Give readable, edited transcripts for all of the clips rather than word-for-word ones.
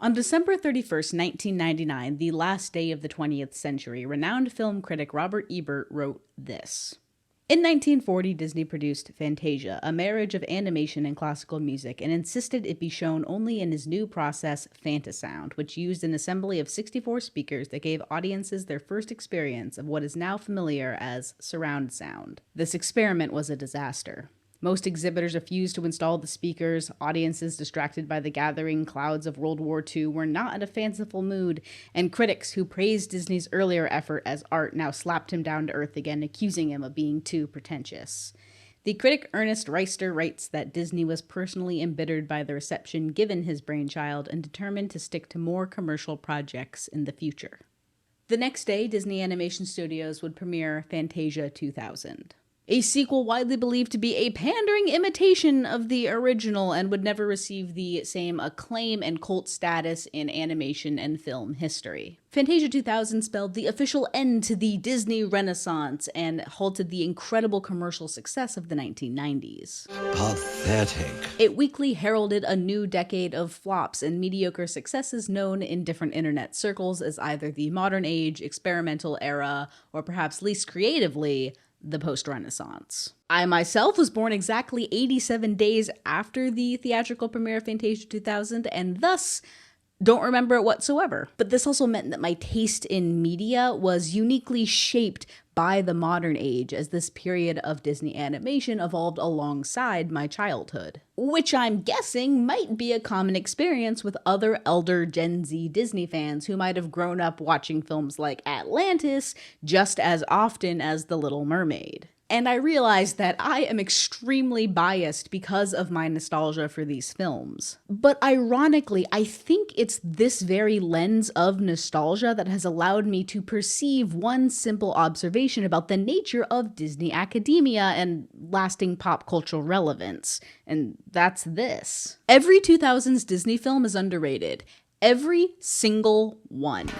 On December 31st, 1999, the last day of the 20th century, renowned film critic Robert Ebert wrote this. In 1940, Disney produced Fantasia, a marriage of animation and classical music, and insisted it be shown only in his new process, Fantasound, which used an assembly of 64 speakers that gave audiences their first experience of what is now familiar as surround sound. This experiment was a disaster. Most exhibitors refused to install the speakers, audiences distracted by the gathering clouds of World War II were not in a fanciful mood, and critics who praised Disney's earlier effort as art now slapped him down to earth again, accusing him of being too pretentious. The critic Ernest Reister writes that Disney was personally embittered by the reception given his brainchild and determined to stick to more commercial projects in the future. The next day, Disney Animation Studios would premiere Fantasia 2000. A sequel widely believed to be a pandering imitation of the original and would never receive the same acclaim and cult status in animation and film history. Fantasia 2000 spelled the official end to the Disney Renaissance and halted the incredible commercial success of the 1990s. Pathetic. It weekly heralded a new decade of flops and mediocre successes known in different internet circles as either the modern age, experimental era, or perhaps least creatively, the post-Renaissance. I myself was born exactly 87 days after the theatrical premiere of Fantasia 2000 and thus don't remember it whatsoever. But this also meant that my taste in media was uniquely shaped by the modern age as this period of Disney animation evolved alongside my childhood. Which I'm guessing might be a common experience with other elder Gen Z Disney fans who might have grown up watching films like Atlantis just as often as The Little Mermaid. And I realize that I am extremely biased because of my nostalgia for these films. But ironically, I think it's this very lens of nostalgia that has allowed me to perceive one simple observation about the nature of Disney academia and lasting pop cultural relevance. And that's this. Every 2000s Disney film is underrated. Every single one.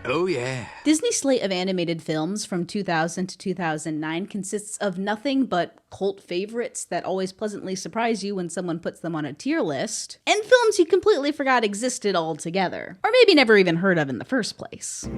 Oh yeah. Disney's slate of animated films from 2000 to 2009 consists of nothing but cult favorites that always pleasantly surprise you when someone puts them on a tier list, and films you completely forgot existed altogether, or maybe never even heard of in the first place.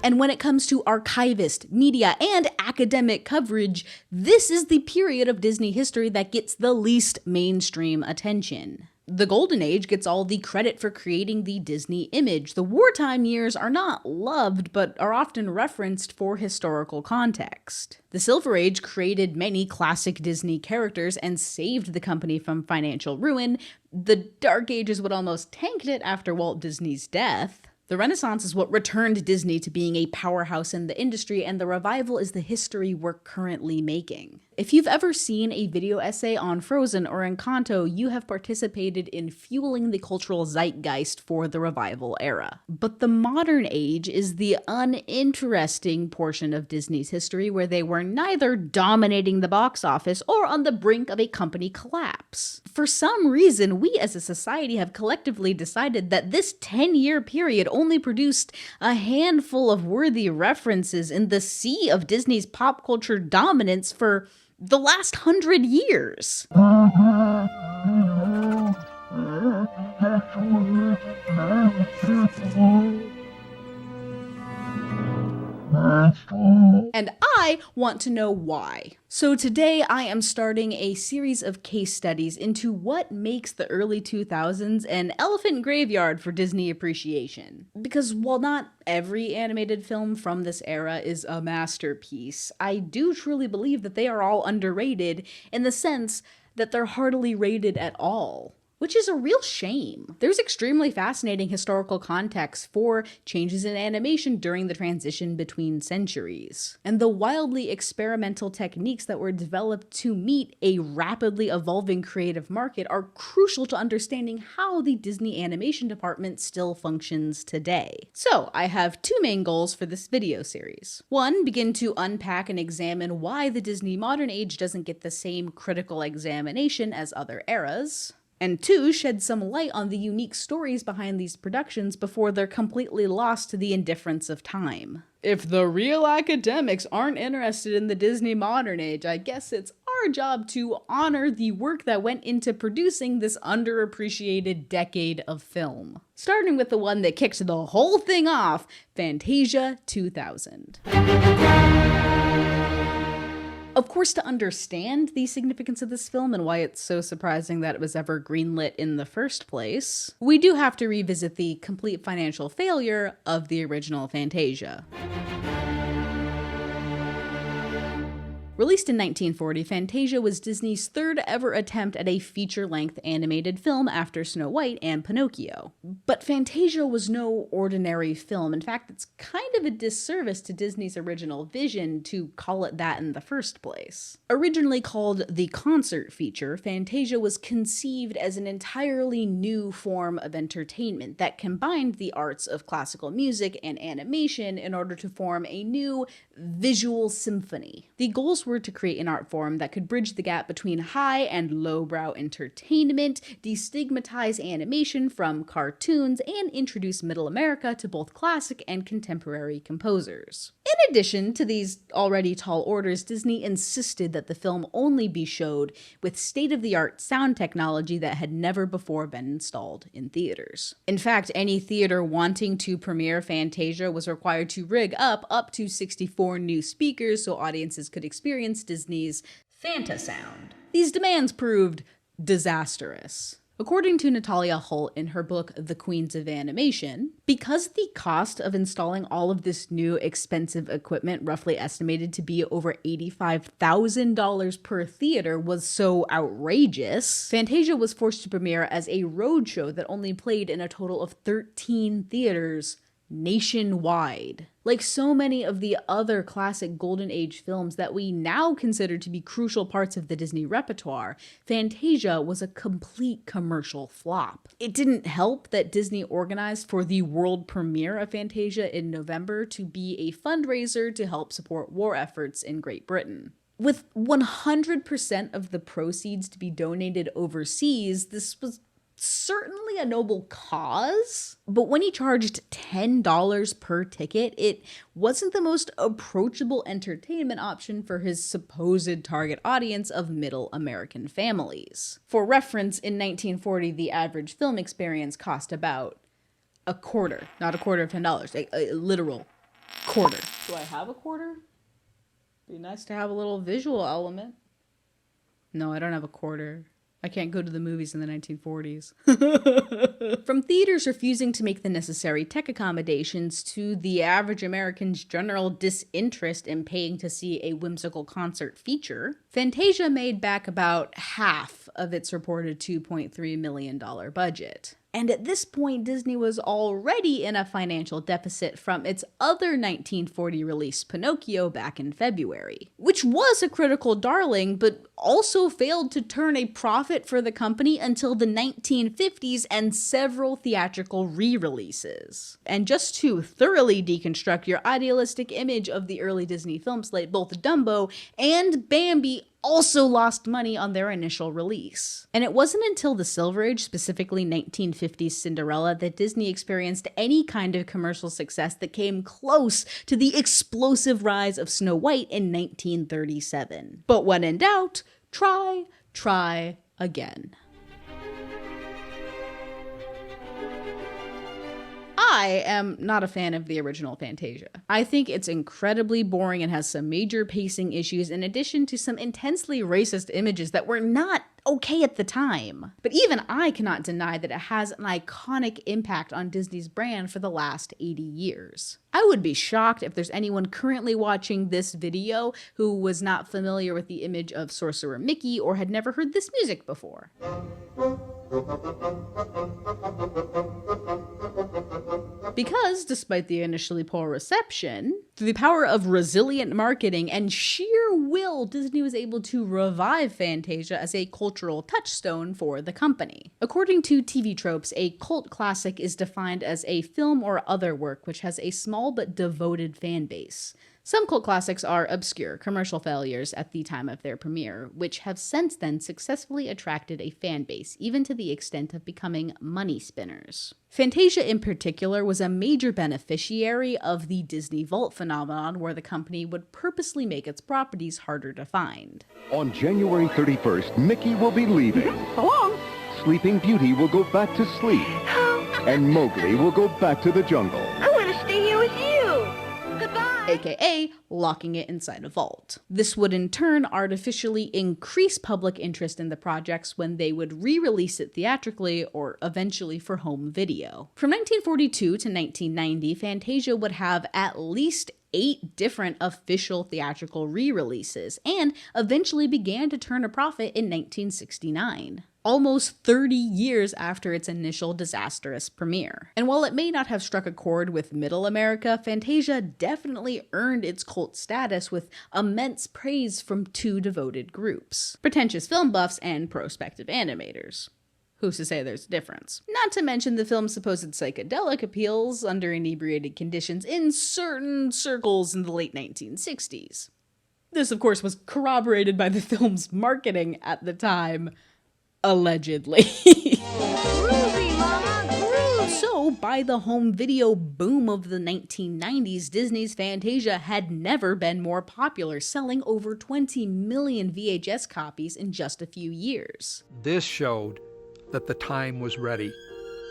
And when it comes to archivist, media, and academic coverage, this is the period of Disney history that gets the least mainstream attention. The Golden Age gets all the credit for creating the Disney image. The wartime years are not loved, but are often referenced for historical context. The Silver Age created many classic Disney characters and saved the company from financial ruin. The Dark Ages would almost tanked it after Walt Disney's death. The Renaissance is what returned Disney to being a powerhouse in the industry, and the revival is the history we're currently making. If you've ever seen a video essay on Frozen or Encanto, you have participated in fueling the cultural zeitgeist for the revival era. But the modern age is the uninteresting portion of Disney's history where they were neither dominating the box office or on the brink of a company collapse. For some reason, we as a society have collectively decided that this 10-year period only produced a handful of worthy references in the sea of Disney's pop culture dominance for the last 100 years. And I want to know why. So today I am starting a series of case studies into what makes the early 2000s an elephant graveyard for Disney appreciation. Because while not every animated film from this era is a masterpiece, I do truly believe that they are all underrated in the sense that they're hardly rated at all. Which is a real shame. There's extremely fascinating historical context for changes in animation during the transition between centuries. And the wildly experimental techniques that were developed to meet a rapidly evolving creative market are crucial to understanding how the Disney animation department still functions today. So I have two main goals for this video series. One, begin to unpack and examine why the Disney modern age doesn't get the same critical examination as other eras. And two, shed some light on the unique stories behind these productions before they're completely lost to the indifference of time. If the real academics aren't interested in the Disney modern age, I guess it's our our job to honor the work that went into producing this underappreciated decade of film. Starting with the one that kicked the whole thing off, Fantasia 2000. Of course, to understand the significance of this film and why it's so surprising that it was ever greenlit in the first place, we do have to revisit the complete financial failure of the original Fantasia. Released in 1940, Fantasia was Disney's third ever attempt at a feature-length animated film after Snow White and Pinocchio. But Fantasia was no ordinary film. In fact, it's kind of a disservice to Disney's original vision to call it that in the first place. Originally called the concert feature, Fantasia was conceived as an entirely new form of entertainment that combined the arts of classical music and animation in order to form a new visual symphony. The goals were to create an art form that could bridge the gap between high and lowbrow entertainment, destigmatize animation from cartoons, and introduce Middle America to both classic and contemporary composers. In addition to these already tall orders, Disney insisted that the film only be showed with state-of-the-art sound technology that had never before been installed in theaters. In fact, any theater wanting to premiere Fantasia was required to rig up to 64 new speakers so audiences could experience Disney's Fanta sound. These demands proved disastrous. According to Nathalia Holt in her book The Queens of Animation, because the cost of installing all of this new expensive equipment, roughly estimated to be over $85,000 per theater, was so outrageous, Fantasia was forced to premiere as a roadshow that only played in a total of 13 theaters nationwide. Like so many of the other classic Golden Age films that we now consider to be crucial parts of the Disney repertoire, Fantasia was a complete commercial flop. It didn't help that Disney organized for the world premiere of Fantasia in November to be a fundraiser to help support war efforts in Great Britain. With 100% of the proceeds to be donated overseas, this was certainly a noble cause, but when he charged $10 per ticket, it wasn't the most approachable entertainment option for his supposed target audience of middle American families. For reference, in 1940, the average film experience cost about a quarter, not a quarter of $10, a literal quarter. Do I have a quarter? Be nice to have a little visual element. No, I don't have a quarter. I can't go to the movies in the 1940s. From theaters refusing to make the necessary tech accommodations to the average American's general disinterest in paying to see a whimsical concert feature, Fantasia made back about half of its reported $2.3 million budget. And at this point, Disney was already in a financial deficit from its other 1940 release, Pinocchio, back in February, which was a critical darling, but also failed to turn a profit for the company until the 1950s and several theatrical re-releases. And just to thoroughly deconstruct your idealistic image of the early Disney film slate, both Dumbo and Bambi also lost money on their initial release. And it wasn't until the Silver Age, specifically 1950s Cinderella, that Disney experienced any kind of commercial success that came close to the explosive rise of Snow White in 1937. But when in doubt, try again. I am not a fan of the original Fantasia. I think it's incredibly boring and has some major pacing issues in addition to some intensely racist images that were not okay at the time. But even I cannot deny that it has an iconic impact on Disney's brand for the last 80 years. I would be shocked if there's anyone currently watching this video who was not familiar with the image of Sorcerer Mickey or had never heard this music before. Because, despite the initially poor reception, through the power of resilient marketing and sheer will, Disney was able to revive Fantasia as a cultural touchstone for the company. According to TV Tropes, a cult classic is defined as a film or other work which has a small but devoted fan base. Some cult classics are obscure commercial failures at the time of their premiere, which have since then successfully attracted a fan base, even to the extent of becoming money spinners. Fantasia in particular was a major beneficiary of the Disney Vault phenomenon, where the company would purposely make its properties harder to find. On January 31st, Mickey will be leaving. Hello? Sleeping Beauty will go back to sleep. And Mowgli will go back to the jungle. I want to stay here with you. Goodbye. AKA locking it inside a vault. This would in turn artificially increase public interest in the projects when they would re-release it theatrically or eventually for home video. From 1942 to 1990, Fantasia would have at least 8 different official theatrical re-releases and eventually began to turn a profit in 1969. Almost 30 years after its initial disastrous premiere. And while it may not have struck a chord with middle America, Fantasia definitely earned its cult status with immense praise from 2 devoted groups: pretentious film buffs and prospective animators. Who's to say there's a difference? Not to mention the film's supposed psychedelic appeals under inebriated conditions in certain circles in the late 1960s. This, of course, was corroborated by the film's marketing at the time. Allegedly. Groovy, Mama, groovy. So, by the home video boom of the 1990s, Disney's Fantasia had never been more popular, selling over 20 million VHS copies in just a few years. This showed that the time was ready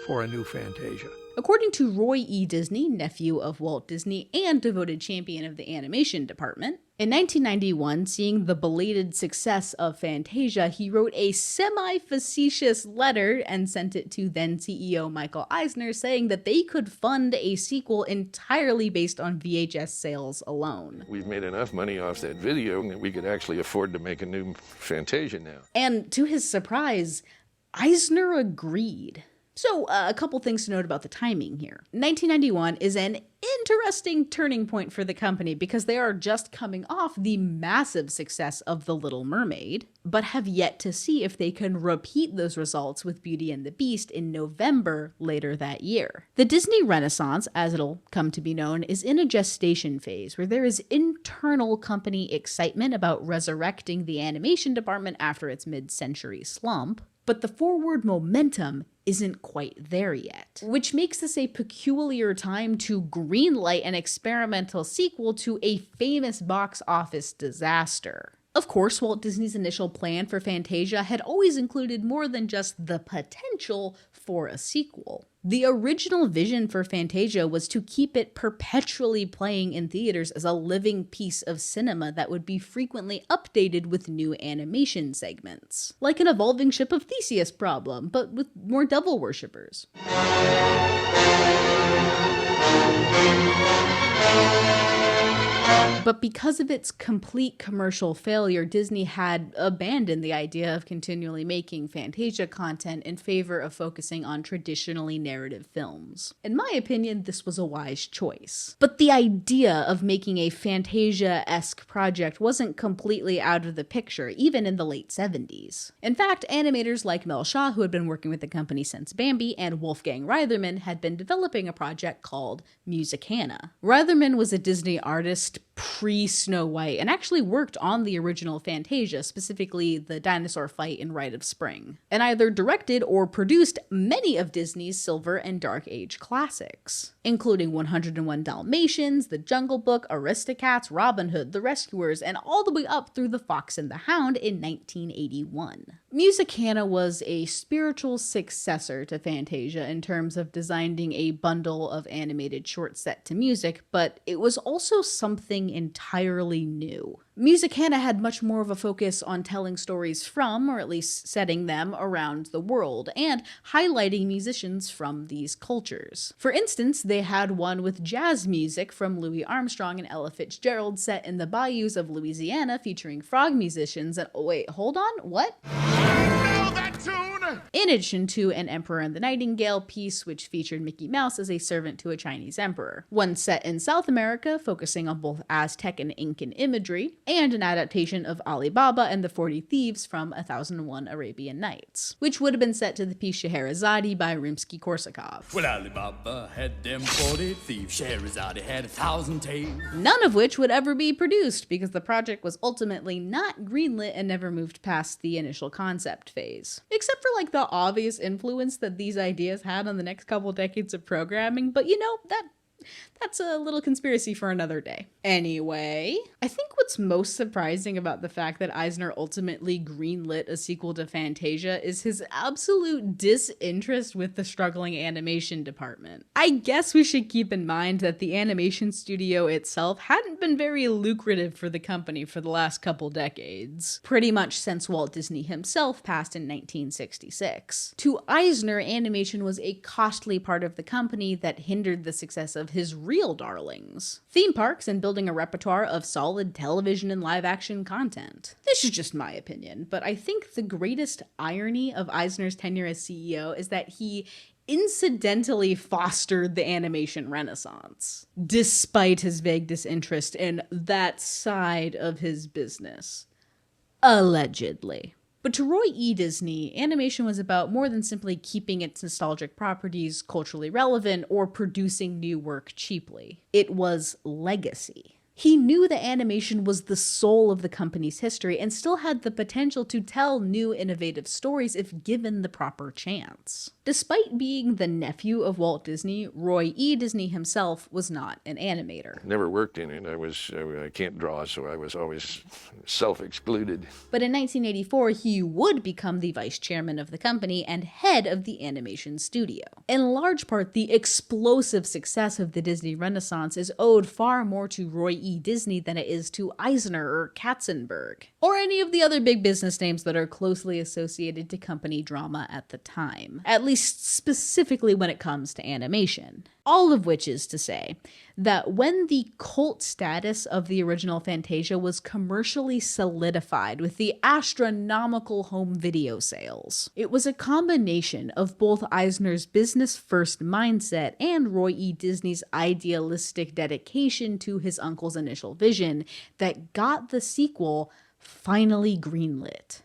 for a new Fantasia. According to Roy E. Disney, nephew of Walt Disney and devoted champion of the animation department, in 1991, seeing the belated success of Fantasia, he wrote a semi-facetious letter and sent it to then CEO Michael Eisner, saying that they could fund a sequel entirely based on VHS sales alone. We've made enough money off that video that we could actually afford to make a new Fantasia now. And to his surprise, Eisner agreed. So, a couple things to note about the timing here. 1991 is an interesting turning point for the company because they are just coming off the massive success of The Little Mermaid, but have yet to see if they can repeat those results with Beauty and the Beast in November later that year. The Disney Renaissance, as it'll come to be known, is in a gestation phase where there is internal company excitement about resurrecting the animation department after its mid-century slump, but the forward momentum isn't quite there yet, which makes this a peculiar time to greenlight an experimental sequel to a famous box office disaster. Of course, Walt Disney's initial plan for Fantasia had always included more than just the potential for a sequel. The original vision for Fantasia was to keep it perpetually playing in theaters as a living piece of cinema that would be frequently updated with new animation segments. Like an evolving Ship of Theseus problem, but with more devil worshippers. But because of its complete commercial failure, Disney had abandoned the idea of continually making Fantasia content in favor of focusing on traditionally narrative films. In my opinion, this was a wise choice. But the idea of making a Fantasia-esque project wasn't completely out of the picture, even in the late 70s. In fact, animators like Mel Shaw, who had been working with the company since Bambi, and Wolfgang Reitherman had been developing a project called Musicana. Reitherman was a Disney artist pre-Snow White and actually worked on the original Fantasia, specifically the dinosaur fight in Rite of Spring, and either directed or produced many of Disney's Silver and Dark Age classics, including 101 Dalmatians, The Jungle Book, Aristocats, Robin Hood, The Rescuers, and all the way up through The Fox and the Hound in 1981. Musicana was a spiritual successor to Fantasia in terms of designing a bundle of animated shorts set to music, but it was also something entirely new. Musicana had much more of a focus on telling stories from, or at least setting them around the world, and highlighting musicians from these cultures. For instance, they had one with jazz music from Louis Armstrong and Ella Fitzgerald set in the bayous of Louisiana featuring frog musicians and- oh wait, hold on, what? Know that tune? in addition to An Emperor and the Nightingale piece, which featured Mickey Mouse as a servant to a Chinese emperor, one set in South America focusing on both Aztec and Incan imagery, and an adaptation of Ali Baba and the 40 Thieves from 1001 Arabian Nights, which would have been set to the piece Scheherazade by Rimsky-Korsakov. Well, Ali Baba had them 40 thieves, Scheherazade had 1,000 tales. None of which would ever be produced because the project was ultimately not greenlit and never moved past the initial concept phase. Except for like the obvious influence that these ideas had on the next couple decades of programming, but you know, that's a little conspiracy for another day. Anyway, I think what's most surprising about the fact that Eisner ultimately greenlit a sequel to Fantasia is his absolute disinterest with the struggling animation department. I guess we should keep in mind that the animation studio itself hadn't been very lucrative for the company for the last couple decades, pretty much since Walt Disney himself passed in 1966. To Eisner, animation was a costly part of the company that hindered the success of his real darlings: theme parks and building a repertoire of solid television and live action content. This is just my opinion, but I think the greatest irony of Eisner's tenure as CEO is that he incidentally fostered the animation renaissance, despite his vague disinterest in that side of his business. Allegedly. But to Roy E. Disney, animation was about more than simply keeping its nostalgic properties culturally relevant or producing new work cheaply. It was legacy. He knew that animation was the soul of the company's history and still had the potential to tell new innovative stories if given the proper chance. Despite being the nephew of Walt Disney, Roy E. Disney himself was not an animator. Never worked in it. I can't draw, so I was always self-excluded. But in 1984, he would become the vice chairman of the company and head of the animation studio. In large part, the explosive success of the Disney Renaissance is owed far more to Roy E. Disney than it is to Eisner or Katzenberg, or any of the other big business names that are closely associated to company drama at the time, at least specifically when it comes to animation. All of which is to say that when the cult status of the original Fantasia was commercially solidified with the astronomical home video sales, it was a combination of both Eisner's business-first mindset and Roy E. Disney's idealistic dedication to his uncle's initial vision that got the sequel finally greenlit.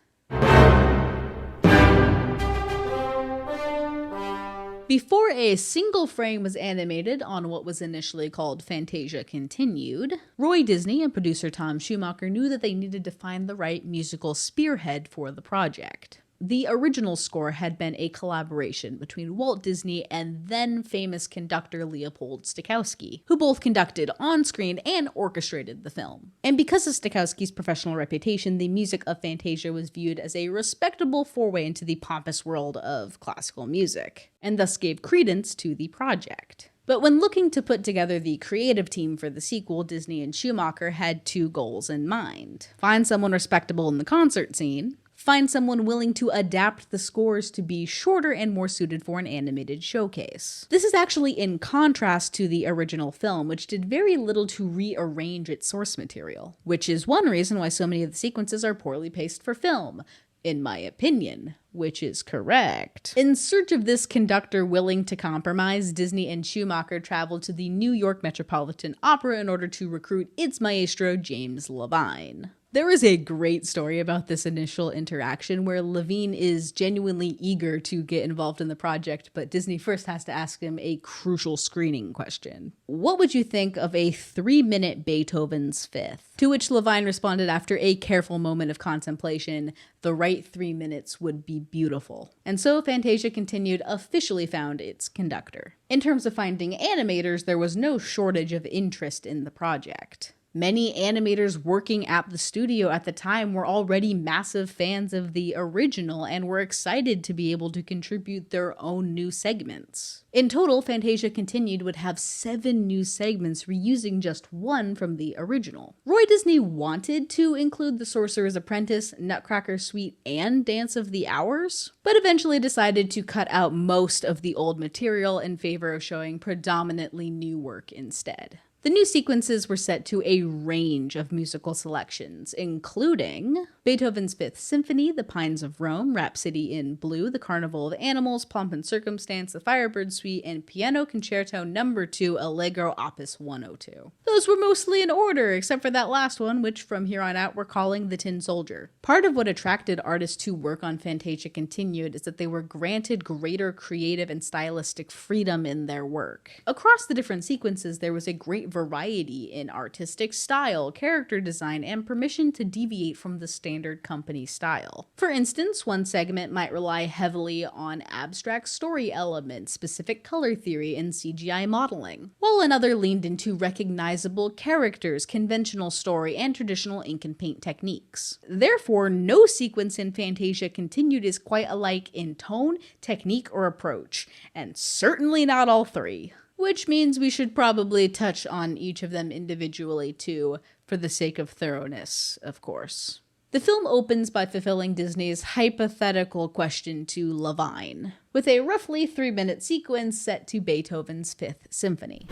Before a single frame was animated on what was initially called Fantasia Continued, Roy Disney and producer Tom Schumacher knew that they needed to find the right musical spearhead for the project. The original score had been a collaboration between Walt Disney and then famous conductor Leopold Stokowski, who both conducted on-screen and orchestrated the film. And because of Stokowski's professional reputation, the music of Fantasia was viewed as a respectable foray into the pompous world of classical music, and thus gave credence to the project. But when looking to put together the creative team for the sequel, Disney and Schumacher had two goals in mind: find someone respectable in the concert scene, find someone willing to adapt the scores to be shorter and more suited for an animated showcase. This is actually in contrast to the original film, which did very little to rearrange its source material, which is one reason why so many of the sequences are poorly paced for film, in my opinion, which is correct. In search of this conductor willing to compromise, Disney and Schumacher traveled to the New York Metropolitan Opera in order to recruit its maestro, James Levine. There is a great story about this initial interaction where Levine is genuinely eager to get involved in the project, but Disney first has to ask him a crucial screening question. What would you think of a 3-minute Beethoven's Fifth? To which Levine responded after a careful moment of contemplation, the right 3 minutes would be beautiful. And so Fantasia Continued officially found its conductor. In terms of finding animators, there was no shortage of interest in the project. Many animators working at the studio at the time were already massive fans of the original and were excited to be able to contribute their own new segments. In total, Fantasia Continued would have 7 new segments, reusing just one from the original. Roy Disney wanted to include The Sorcerer's Apprentice, Nutcracker Suite, and Dance of the Hours, but eventually decided to cut out most of the old material in favor of showing predominantly new work instead. The new sequences were set to a range of musical selections, including Beethoven's Fifth Symphony, The Pines of Rome, Rhapsody in Blue, The Carnival of Animals, Pomp and Circumstance, The Firebird Suite, and Piano Concerto No. 2, Allegro Opus 102. Those were mostly in order, except for that last one, which from here on out we're calling The Tin Soldier. Part of what attracted artists to work on Fantasia Continued is that they were granted greater creative and stylistic freedom in their work. Across the different sequences, there was a great variety in artistic style, character design, and permission to deviate from the standard company style. For instance, one segment might rely heavily on abstract story elements, specific color theory, and CGI modeling, while another leaned into recognizable characters, conventional story, and traditional ink and paint techniques. Therefore, no sequence in Fantasia Continued is quite alike in tone, technique, or approach, and certainly not all three. Which means we should probably touch on each of them individually too, for the sake of thoroughness, of course. The film opens by fulfilling Disney's hypothetical question to Levine, with a roughly 3-minute sequence set to Beethoven's Fifth Symphony.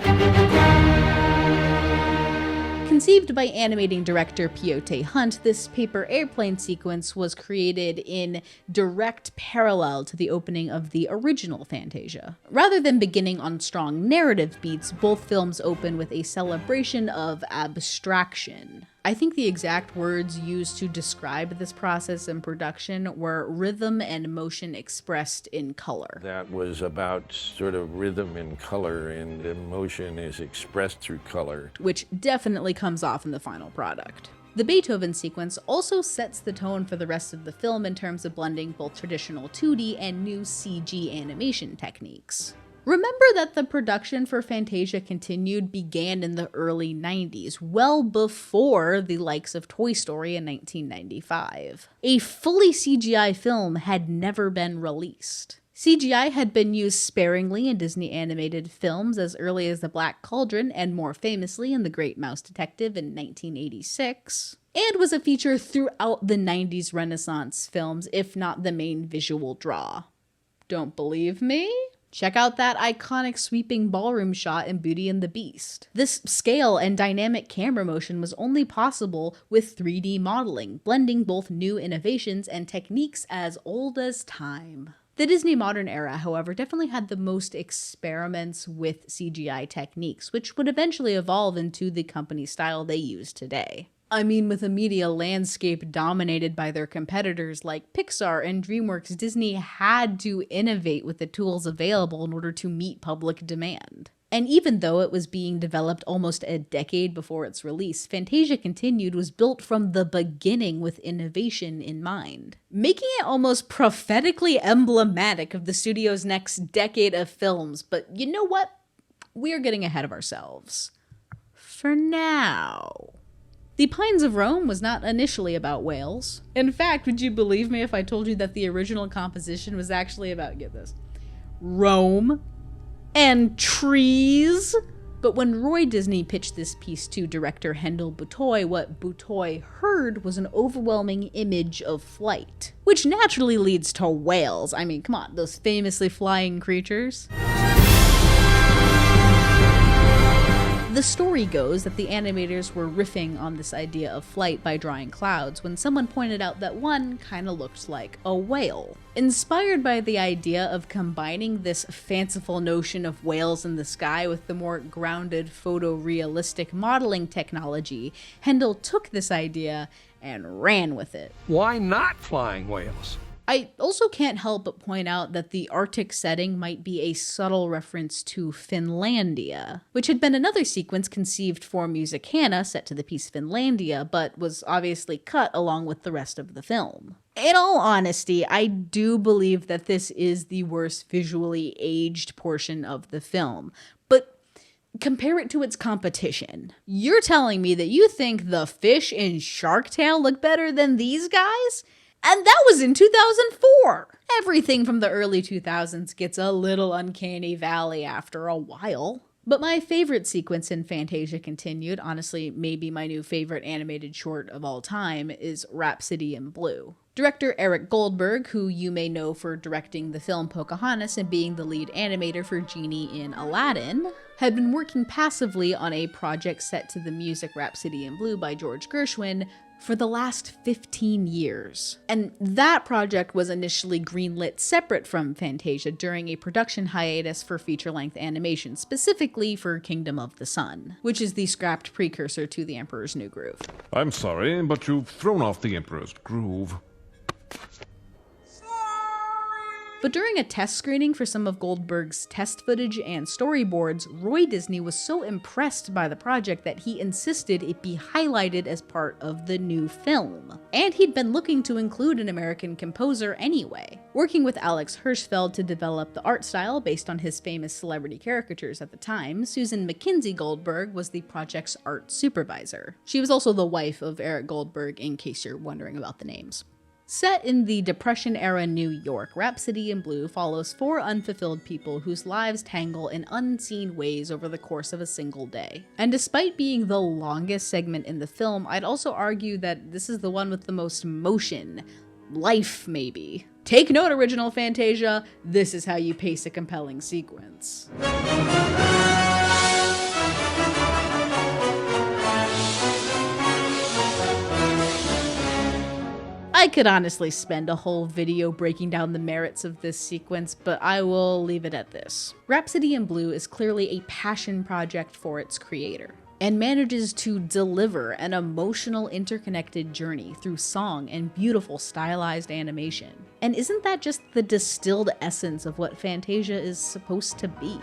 Conceived by animating director Piote Hunt, this paper airplane sequence was created in direct parallel to the opening of the original Fantasia. Rather than beginning on strong narrative beats, both films open with a celebration of abstraction. I think the exact words used to describe this process in production were rhythm and motion expressed in color. That was about sort of rhythm and color, and emotion is expressed through color, which definitely comes off in the final product. The Beethoven sequence also sets the tone for the rest of the film in terms of blending both traditional 2D and new CG animation techniques. Remember that the production for Fantasia Continued began in the early 90s, well before the likes of Toy Story in 1995. A fully CGI film had never been released. CGI had been used sparingly in Disney animated films as early as The Black Cauldron and more famously in The Great Mouse Detective in 1986, and was a feature throughout the 90s Renaissance films, if not the main visual draw. Don't believe me? Check out that iconic sweeping ballroom shot in Beauty and the Beast. This scale and dynamic camera motion was only possible with 3D modeling, blending both new innovations and techniques as old as time. The Disney modern era, however, definitely had the most experiments with CGI techniques, which would eventually evolve into the company style they use today. I mean, with a media landscape dominated by their competitors like Pixar and DreamWorks, Disney had to innovate with the tools available in order to meet public demand. And even though it was being developed almost a decade before its release, Fantasia Continued was built from the beginning with innovation in mind, making it almost prophetically emblematic of the studio's next decade of films. But you know what? We're getting ahead of ourselves. For now. The Pines of Rome was not initially about whales. In fact, would you believe me if I told you that the original composition was actually about, get this, Rome and trees? But when Roy Disney pitched this piece to director Hendel Butoy, what Butoy heard was an overwhelming image of flight, which naturally leads to whales. I mean, come on, those famously flying creatures. The story goes that the animators were riffing on this idea of flight by drawing clouds when someone pointed out that one kind of looked like a whale. Inspired by the idea of combining this fanciful notion of whales in the sky with the more grounded photorealistic modeling technology, Hendel took this idea and ran with it. Why not flying whales? I also can't help but point out that the Arctic setting might be a subtle reference to Finlandia, which had been another sequence conceived for Musicana set to the piece Finlandia, but was obviously cut along with the rest of the film. In all honesty, I do believe that this is the worst visually aged portion of the film, but compare it to its competition. You're telling me that you think the fish in Shark Tale look better than these guys? And that was in 2004. Everything from the early 2000s gets a little uncanny valley after a while. But my favorite sequence in Fantasia Continued, honestly maybe my new favorite animated short of all time, is Rhapsody in Blue. Director Eric Goldberg, who you may know for directing the film Pocahontas and being the lead animator for Genie in Aladdin, had been working passively on a project set to the music Rhapsody in Blue by George Gershwin for the last 15 years. And that project was initially greenlit separate from Fantasia during a production hiatus for feature-length animation, specifically for Kingdom of the Sun, which is the scrapped precursor to The Emperor's New Groove. I'm sorry, but you've thrown off the Emperor's Groove. But during a test screening for some of Goldberg's test footage and storyboards, Roy Disney was so impressed by the project that he insisted it be highlighted as part of the new film. And he'd been looking to include an American composer anyway, working with Alex Hirschfeld to develop the art style based on his famous celebrity caricatures at the time. Susan McKinsey Goldberg was the project's art supervisor. She was also the wife of Eric Goldberg, in case you're wondering about the names. Set in the Depression-era New York, Rhapsody in Blue follows 4 unfulfilled people whose lives tangle in unseen ways over the course of a single day. And despite being the longest segment in the film, I'd also argue that this is the one with the most motion. Life, maybe. Take note, original Fantasia, this is how you pace a compelling sequence. I could honestly spend a whole video breaking down the merits of this sequence, but I will leave it at this. Rhapsody in Blue is clearly a passion project for its creator, and manages to deliver an emotional, interconnected journey through song and beautiful stylized animation. And isn't that just the distilled essence of what Fantasia is supposed to be?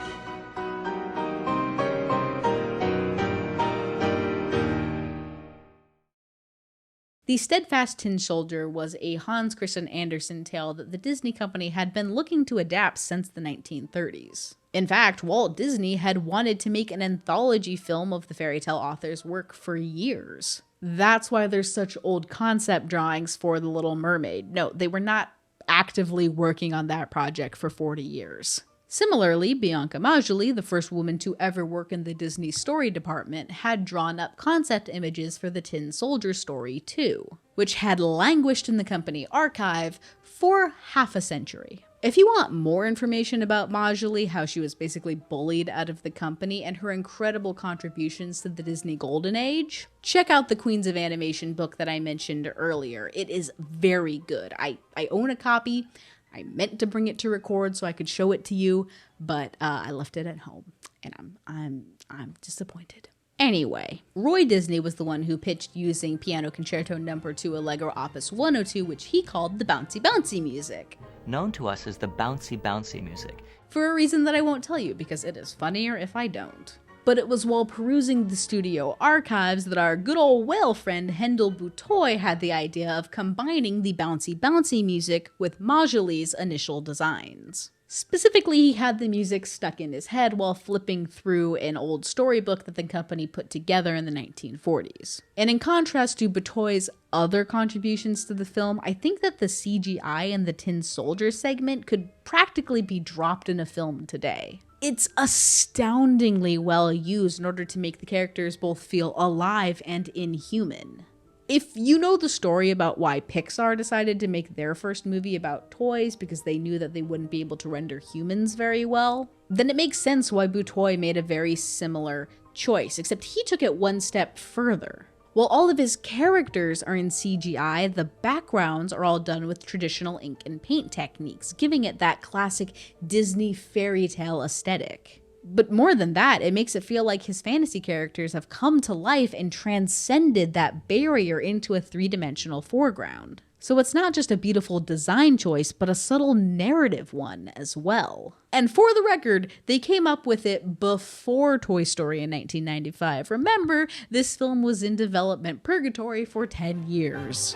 The Steadfast Tin Soldier was a Hans Christian Andersen tale that the Disney Company had been looking to adapt since the 1930s. In fact, Walt Disney had wanted to make an anthology film of the fairy tale author's work for years. That's why there's such old concept drawings for The Little Mermaid. No, they were not actively working on that project for 40 years. Similarly, Bianca Majoli, the first woman to ever work in the Disney story department, had drawn up concept images for the Tin Soldier story too, which had languished in the company archive for half a century. If you want more information about Majoli, how she was basically bullied out of the company, and her incredible contributions to the Disney Golden Age, check out the Queens of Animation book that I mentioned earlier. It is very good. I own a copy. I meant to bring it to record so I could show it to you, but I left it at home, and I'm disappointed. Anyway, Roy Disney was the one who pitched using Piano Concerto No. 2 Allegro Opus 102, which he called the bouncy bouncy music. Known to us as the bouncy bouncy music. For a reason that I won't tell you, because it is funnier if I don't. But it was while perusing the studio archives that our good old whale friend Hendel Butoy had the idea of combining the bouncy bouncy music with Majoli's initial designs. Specifically, he had the music stuck in his head while flipping through an old storybook that the company put together in the 1940s. And in contrast to Butoy's other contributions to the film, I think that the CGI in the Tin Soldier segment could practically be dropped in a film today. It's astoundingly well used in order to make the characters both feel alive and inhuman. If you know the story about why Pixar decided to make their first movie about toys because they knew that they wouldn't be able to render humans very well, then it makes sense why Butoy made a very similar choice, except he took it one step further. While all of his characters are in CGI, the backgrounds are all done with traditional ink and paint techniques, giving it that classic Disney fairy tale aesthetic. But more than that, it makes it feel like his fantasy characters have come to life and transcended that barrier into a three-dimensional foreground. So it's not just a beautiful design choice, but a subtle narrative one as well. And for the record, they came up with it before Toy Story in 1995. Remember, this film was in development purgatory for 10 years.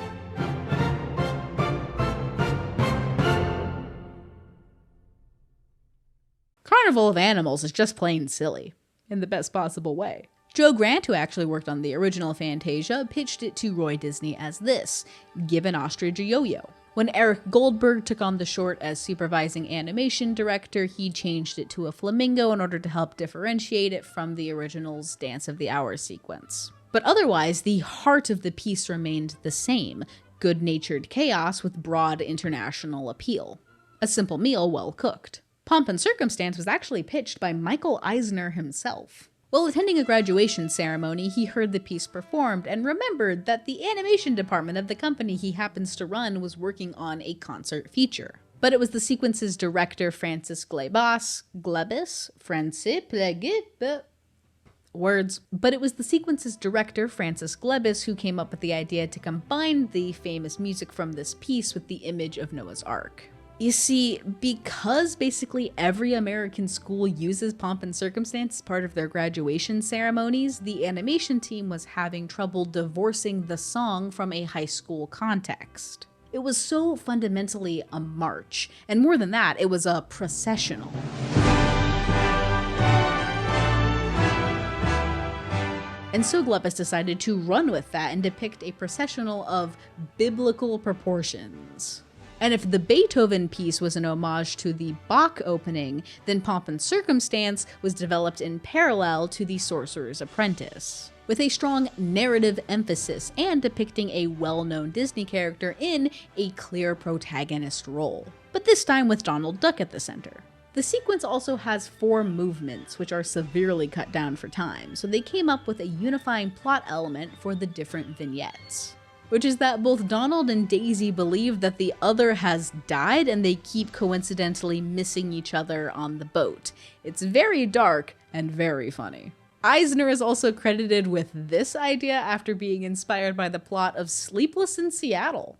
Carnival of Animals is just plain silly, in the best possible way. Joe Grant, who actually worked on the original Fantasia, pitched it to Roy Disney as this: give an ostrich a yo-yo. When Eric Goldberg took on the short as supervising animation director, he changed it to a flamingo in order to help differentiate it from the original's Dance of the Hour sequence. But otherwise, the heart of the piece remained the same: good-natured chaos with broad international appeal. A simple meal well cooked. Pomp and Circumstance was actually pitched by Michael Eisner himself. While attending a graduation ceremony, he heard the piece performed and remembered that the animation department of the company he happens to run was working on a concert feature. But it was the sequence's director, Francis Glebas, who came up with the idea to combine the famous music from this piece with the image of Noah's Ark. You see, because basically every American school uses Pomp and Circumstance as part of their graduation ceremonies, the animation team was having trouble divorcing the song from a high school context. It was so fundamentally a march, and more than that, it was a processional. And so Glebas decided to run with that and depict a processional of biblical proportions. And if the Beethoven piece was an homage to the Bach opening, then Pomp and Circumstance was developed in parallel to The Sorcerer's Apprentice, with a strong narrative emphasis and depicting a well-known Disney character in a clear protagonist role, but this time with Donald Duck at the center. The sequence also has 4 movements, which are severely cut down for time, so they came up with a unifying plot element for the different vignettes, which is that both Donald and Daisy believe that the other has died and they keep coincidentally missing each other on the boat. It's very dark and very funny. Eisner is also credited with this idea after being inspired by the plot of Sleepless in Seattle.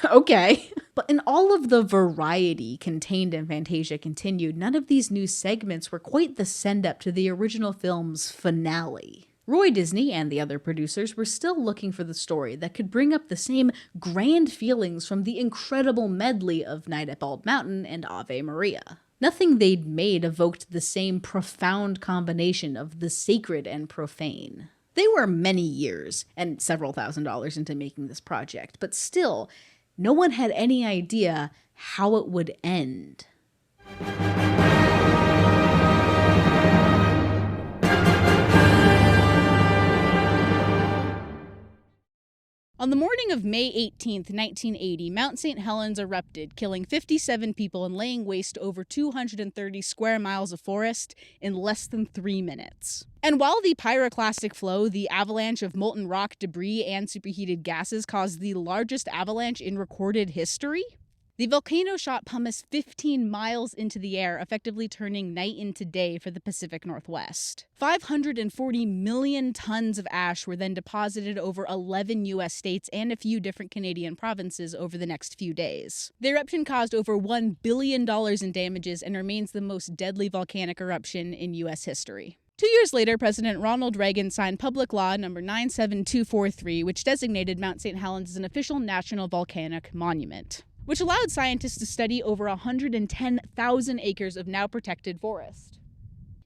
Okay. But in all of the variety contained in Fantasia Continued, none of these new segments were quite the send-up to the original film's finale. Roy Disney and the other producers were still looking for the story that could bring up the same grand feelings from the incredible medley of Night at Bald Mountain and Ave Maria. Nothing they'd made evoked the same profound combination of the sacred and profane. They were many years and several $1,000s into making this project, but still, no one had any idea how it would end. On the morning of May 18th, 1980, Mount St. Helens erupted, killing 57 people and laying waste over 230 square miles of forest in less than 3 minutes. And while the pyroclastic flow, the avalanche of molten rock, debris, and superheated gases caused the largest avalanche in recorded history, the volcano shot pumice 15 miles into the air, effectively turning night into day for the Pacific Northwest. 540 million tons of ash were then deposited over 11 U.S. states and a few different Canadian provinces over the next few days. The eruption caused over $1 billion in damages and remains the most deadly volcanic eruption in U.S. history. 2 years later, President Ronald Reagan signed Public Law No. 97243, which designated Mount St. Helens as an official national volcanic monument, which allowed scientists to study over 110,000 acres of now protected forest.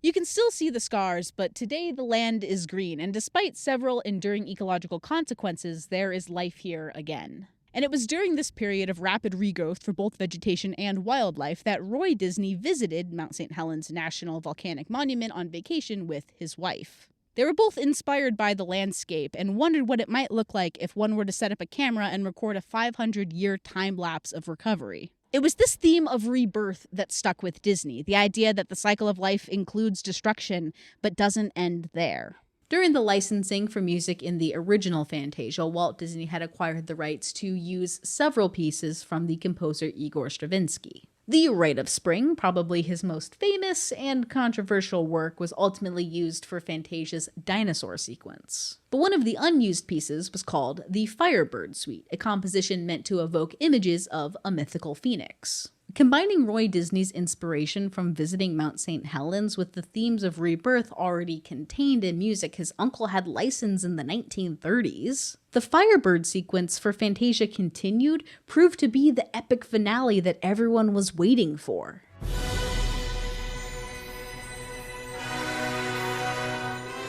You can still see the scars, but today the land is green, and despite several enduring ecological consequences, there is life here again. And it was during this period of rapid regrowth for both vegetation and wildlife that Roy Disney visited Mount St. Helens National Volcanic Monument on vacation with his wife. They were both inspired by the landscape and wondered what it might look like if one were to set up a camera and record a 500-year time-lapse of recovery. It was this theme of rebirth that stuck with Disney, the idea that the cycle of life includes destruction, but doesn't end there. During the licensing for music in the original Fantasia, Walt Disney had acquired the rights to use several pieces from the composer Igor Stravinsky. The Rite of Spring, probably his most famous and controversial work, was ultimately used for Fantasia's dinosaur sequence. But one of the unused pieces was called the Firebird Suite, a composition meant to evoke images of a mythical phoenix. Combining Roy Disney's inspiration from visiting Mount St. Helens with the themes of rebirth already contained in music his uncle had licensed in the 1930s, the Firebird sequence for Fantasia Continued proved to be the epic finale that everyone was waiting for.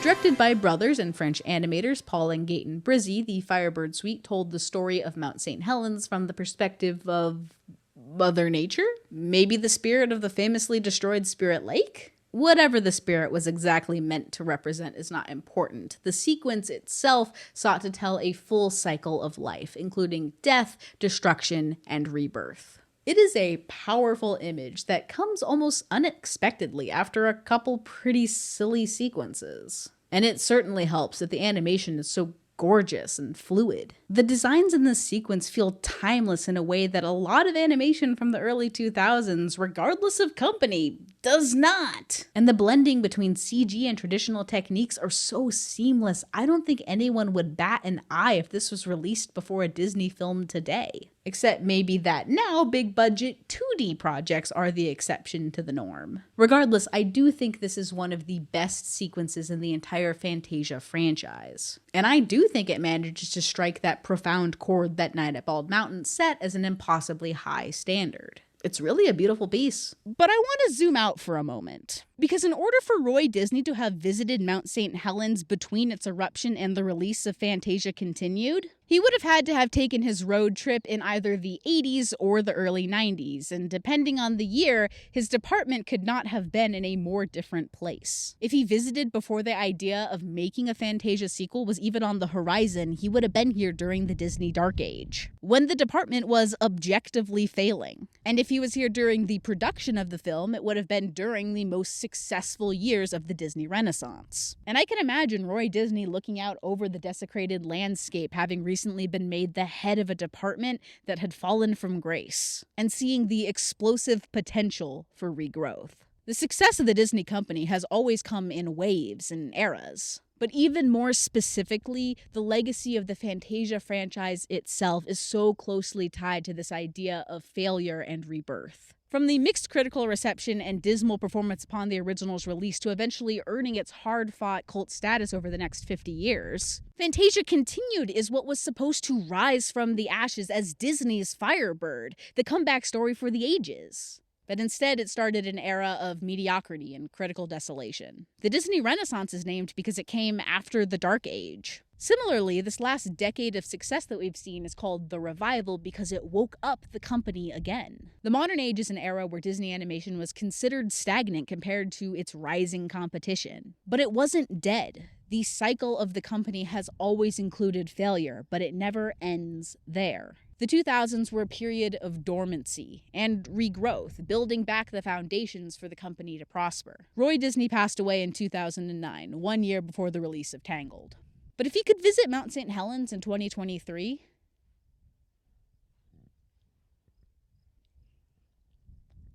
Directed by brothers and French animators Paul and Gaëtan Brizzy, the Firebird Suite told the story of Mount St. Helens from the perspective of Mother Nature? Maybe the spirit of the famously destroyed Spirit Lake? whatever the spirit was exactly meant to represent is not important. The sequence itself sought to tell a full cycle of life, including death, destruction, and rebirth. It is a powerful image that comes almost unexpectedly after a couple pretty silly sequences. And it certainly helps that the animation is so gorgeous and fluid. The designs in this sequence feel timeless in a way that a lot of animation from the early 2000s, regardless of company, does not. And the blending between CG and traditional techniques are so seamless, I don't think anyone would bat an eye if this was released before a Disney film today. Except maybe that now big budget 2D projects are the exception to the norm. Regardless, I do think this is one of the best sequences in the entire Fantasia franchise. And I do think it manages to strike that profound chord that Night at Bald Mountain set as an impossibly high standard. It's really a beautiful piece. But I want to zoom out for a moment. Because in order for Roy Disney to have visited Mount St. Helens between its eruption and the release of Fantasia Continued, he would have had to have taken his road trip in either the 80s or the early 90s, and depending on the year, his department could not have been in a more different place. If he visited before the idea of making a Fantasia sequel was even on the horizon, he would have been here during the Disney Dark Age, when the department was objectively failing. And if he was here during the production of the film, it would have been during the most successful years of the Disney Renaissance. And I can imagine Roy Disney looking out over the desecrated landscape, having recently been made the head of a department that had fallen from grace, and seeing the explosive potential for regrowth. The success of the Disney company has always come in waves and eras. But even more specifically, the legacy of the Fantasia franchise itself is so closely tied to this idea of failure and rebirth. From the mixed critical reception and dismal performance upon the original's release to eventually earning its hard-fought cult status over the next 50 years, Fantasia Continued is what was supposed to rise from the ashes as Disney's Firebird, the comeback story for the ages. But instead, it started an era of mediocrity and critical desolation. The Disney Renaissance is named because it came after the Dark Age. Similarly, this last decade of success that we've seen is called the Revival because it woke up the company again. The modern age is an era where Disney animation was considered stagnant compared to its rising competition. But it wasn't dead. The cycle of the company has always included failure, but it never ends there. The 2000s were a period of dormancy and regrowth, building back the foundations for the company to prosper. Roy Disney passed away in 2009, 1 year before the release of Tangled. But if he could visit Mount St. Helens in 2023,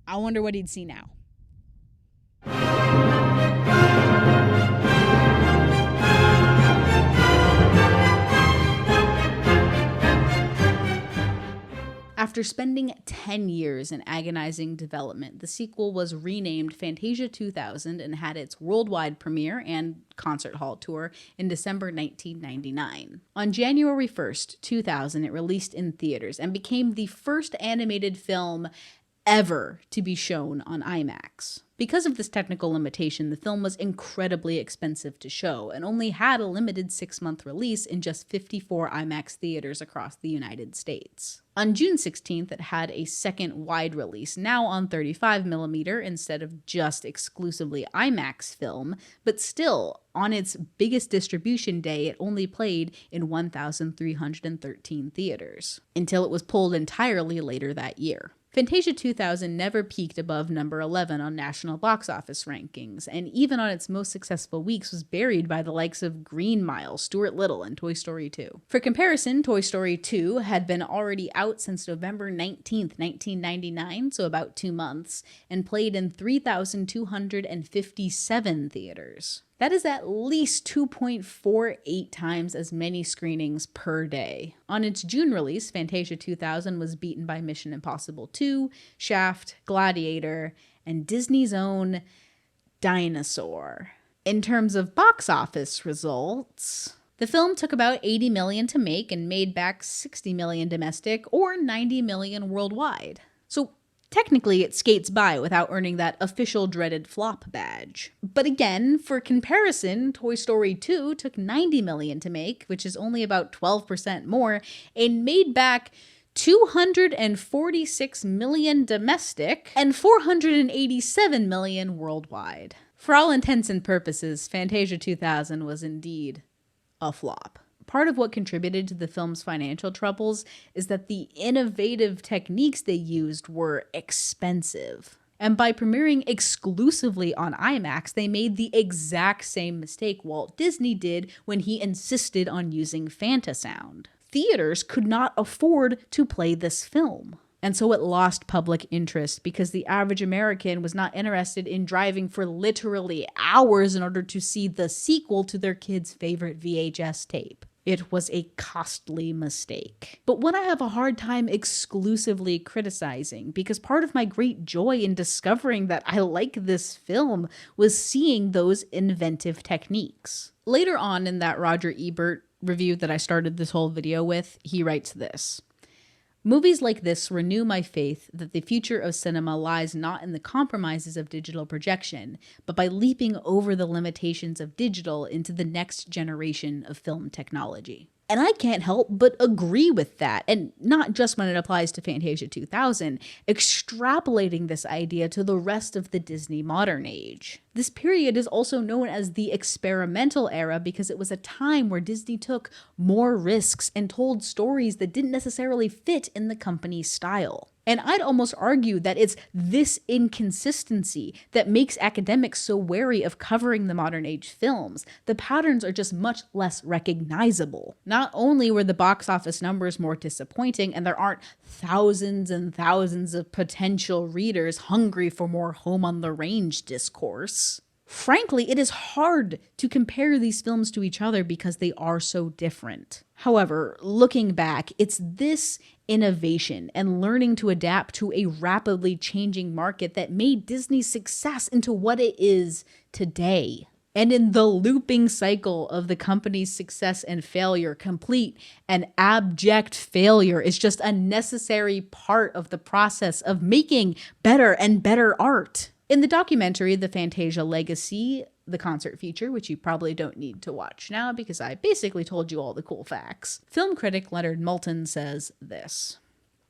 I wonder what he'd see now. After spending 10 years in agonizing development, the sequel was renamed Fantasia 2000 and had its worldwide premiere and concert hall tour in December 1999. On January 1st, 2000, it released in theaters and became the first animated film ever to be shown on IMAX. Because of this technical limitation, the film was incredibly expensive to show and only had a limited 6-month release in just 54 IMAX theaters across the United States. On June 16th, it had a second wide release, now on 35mm instead of just exclusively IMAX film, but still, on its biggest distribution day, it only played in 1,313 theaters, until it was pulled entirely later that year. Fantasia 2000 never peaked above number 11 on national box office rankings, and even on its most successful weeks was buried by the likes of Green Mile, Stuart Little, and Toy Story 2. For comparison, Toy Story 2 had been already out since November 19th, 1999, so about 2 months, and played in 3,257 theaters. That is at least 2.48 times as many screenings per day. On its June release, Fantasia 2000 was beaten by Mission Impossible 2, Shaft, Gladiator, and Disney's own Dinosaur. In terms of box office results, the film took about $80 million to make and made back $60 million domestic or $90 million worldwide. So technically, it skates by without earning that official dreaded flop badge. But again, for comparison, Toy Story 2 took $90 million to make, which is only about 12% more, and made back $246 million domestic and $487 million worldwide. For all intents and purposes, Fantasia 2000 was indeed a flop. Part of what contributed to the film's financial troubles is that the innovative techniques they used were expensive. And by premiering exclusively on IMAX, they made the exact same mistake Walt Disney did when he insisted on using Fantasound. Theaters could not afford to play this film. And so it lost public interest because the average American was not interested in driving for literally hours in order to see the sequel to their kid's favorite VHS tape. It was a costly mistake. But what I have a hard time exclusively criticizing, because part of my great joy in discovering that I like this film was seeing those inventive techniques. Later on in that Roger Ebert review that I started this whole video with, he writes this: "Movies like this renew my faith that the future of cinema lies not in the compromises of digital projection, but by leaping over the limitations of digital into the next generation of film technology." And I can't help but agree with that, and not just when it applies to Fantasia 2000, extrapolating this idea to the rest of the Disney modern age. This period is also known as the experimental era because it was a time where Disney took more risks and told stories that didn't necessarily fit in the company's style. And I'd almost argue that it's this inconsistency that makes academics so wary of covering the modern age films. The patterns are just much less recognizable. Not only were the box office numbers more disappointing, and there aren't thousands and thousands of potential readers hungry for more home on the range discourse. Frankly, it is hard to compare these films to each other because they are so different. However, looking back, it's this innovation and learning to adapt to a rapidly changing market that made Disney's success into what it is today. And in the looping cycle of the company's success and failure, complete and abject failure is just a necessary part of the process of making better and better art. In the documentary, The Fantasia Legacy, the concert feature, which you probably don't need to watch now because I basically told you all the cool facts, film critic Leonard Maltin says this: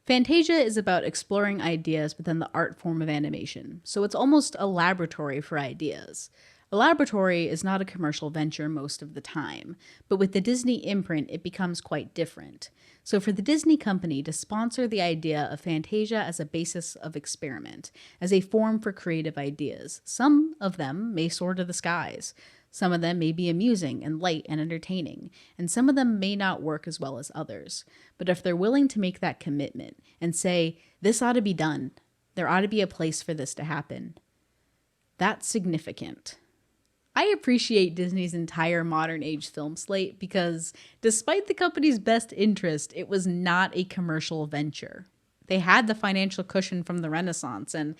"Fantasia is about exploring ideas within the art form of animation, so it's almost a laboratory for ideas. A laboratory is not a commercial venture most of the time, but with the Disney imprint, it becomes quite different. So for the Disney company to sponsor the idea of Fantasia as a basis of experiment, as a form for creative ideas, some of them may soar to the skies. Some of them may be amusing and light and entertaining, and some of them may not work as well as others. But if they're willing to make that commitment and say, this ought to be done, there ought to be a place for this to happen, that's significant." I appreciate Disney's entire modern age film slate because, despite the company's best interest, it was not a commercial venture. They had the financial cushion from the Renaissance, and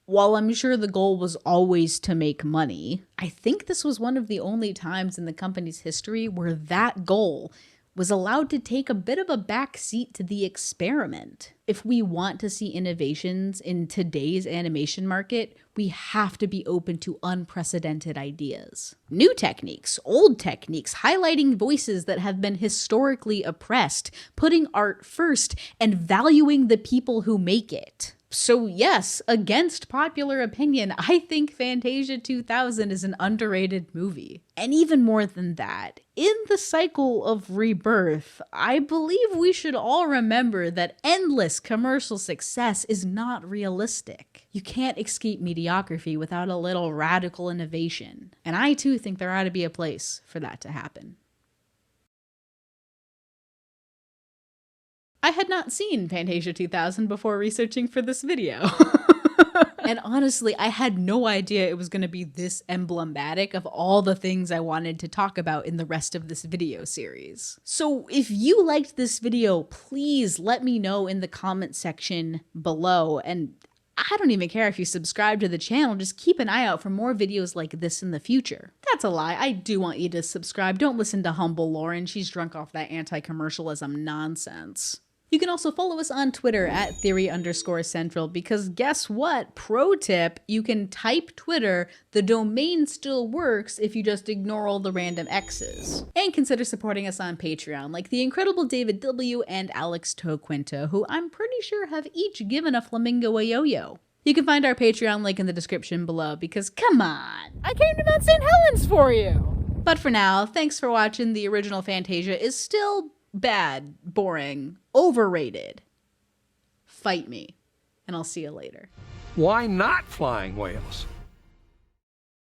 while I'm sure the goal was always to make money, I think this was one of the only times in the company's history where that goal was allowed to take a bit of a back seat to the experiment. If we want to see innovations in today's animation market, we have to be open to unprecedented ideas. New techniques, old techniques, highlighting voices that have been historically oppressed, putting art first, and valuing the people who make it. So yes, against popular opinion, I think Fantasia 2000 is an underrated movie. And even more than that, in the cycle of rebirth, I believe we should all remember that endless commercial success is not realistic. You can't escape mediocrity without a little radical innovation. And I too think there ought to be a place for that to happen. I had not seen Fantasia 2000 before researching for this video. And honestly, I had no idea it was going to be this emblematic of all the things I wanted to talk about in the rest of this video series. So if you liked this video, please let me know in the comment section below. And I don't even care if you subscribe to the channel, just keep an eye out for more videos like this in the future. That's a lie, I do want you to subscribe. Don't listen to Humble Lauren, she's drunk off that anti-commercialism nonsense. You can also follow us on Twitter at @theory_central because guess what? Pro tip, you can type Twitter, the domain still works if you just ignore all the random X's. And consider supporting us on Patreon, like the incredible David W. and Alex Toquinto, who I'm pretty sure have each given a flamingo a yo-yo. You can find our Patreon link in the description below because, come on! I came to Mount St. Helens for you! But for now, thanks for watching. The original Fantasia is still bad, boring, overrated. Fight me, and I'll see you later. Why not flying whales?